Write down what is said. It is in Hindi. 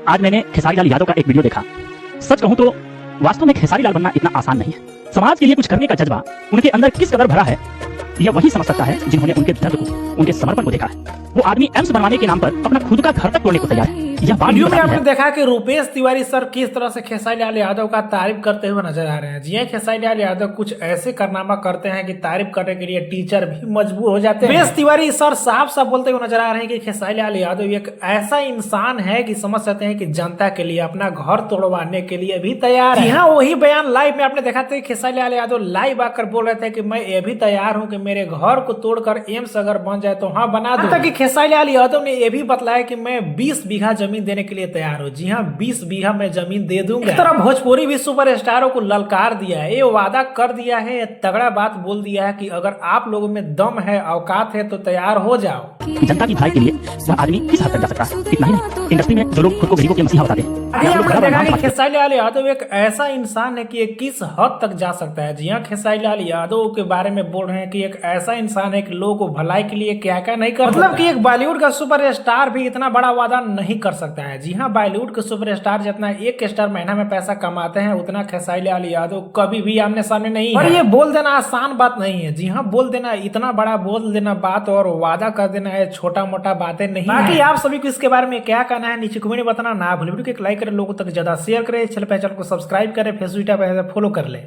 आज मैंने खेसारी लाल यादव का एक वीडियो देखा। सच कहूं तो वास्तव में खेसारी लाल बनना इतना आसान नहीं है। समाज के लिए कुछ करने का जज्बा उनके अंदर किस कदर भरा है, यह वही समझ सकता है जिन्होंने उनके दर्द को, उनके समर्पण को देखा है। वो आदमी एम्स बनवाने के नाम पर अपना खुद का घर तक तोड़ने को तैयार है। यह वीडियो में आपने देखा कि रुपेश तिवारी सर किस तरह से खेसारी लाल यादव का तारीफ करते हुए नजर आ रहे हैं। जी खेसारी लाल यादव कुछ ऐसे कारनामा करते हैं कि तारीफ करने के लिए टीचर भी मजबूर हो जाते हैं। रुपेश तिवारी सर साफ साफ बोलते हुए नजर आ रहे हैं कि खेसारी लाल यादव एक ऐसा इंसान है कि समझ सकते हैं कि जनता के लिए अपना घर तोड़वाने के लिए भी तैयार है। हाँ, वही बयान लाइव में आपने देखा था। खेसारी लाल यादव लाइव आकर बोल रहे थे कि मैं ये भी तैयार हूँ कि मेरे घर को तोड़कर एम्स अगर बन जाए तो हाँ बना दूं। ताकि खेसारी लाल यादव ने यह भी बतलाया कि मैं 20 बीघा जमीन देने के लिए तैयार हूँ। जी हाँ, 20 बीघा मैं जमीन दे दूंगा। इस तरह भोजपुरी भी सुपर स्टारों को ललकार दिया है, ये वादा कर दिया है, तगड़ा बात बोल दिया है कि अगर आप लोगों में दम है, औकात है तो तैयार हो जाओ। जनता की भलाई के लिए वह आदमी किस हद तक जा सकता है। इतना ही नहीं, इंडस्ट्री में जो लोग खुद को गरीबों के मसीहा बताते हैं, खेसारी लाल यादव एक ऐसा इंसान है कि किस हद तक जा सकता है। जी हाँ, खेसारी लाल यादव के बारे में बोल रहे हैं कि एक ऐसा इंसान है कि लोगों को भलाई के लिए क्या क्या नहीं कर, मतलब कि एक बॉलीवुड का सुपर स्टार भी इतना बड़ा वादा नहीं कर सकता है। जी हाँ, बॉलीवुड के सुपर स्टार जितना एक स्टार महीना में पैसा कमाते हैं उतना खेसारी लाल यादव कभी भी आमने सामने नहीं है। और ये बोल देना आसान बात नहीं है। जी हाँ, बोल देना, इतना बड़ा बोल देना बात और वादा कर देना है छोटा मोटा बातें नहीं। बाकी आप सभी को इसके बारे में क्या कहना है नीचे कमेंट में बताना ना भूलिए। वीडियो को एक लाइक करें, लोगों तक ज्यादा शेयर करें, चैनल को सब्सक्राइब करें, फेसबुक पे फॉलो कर ले।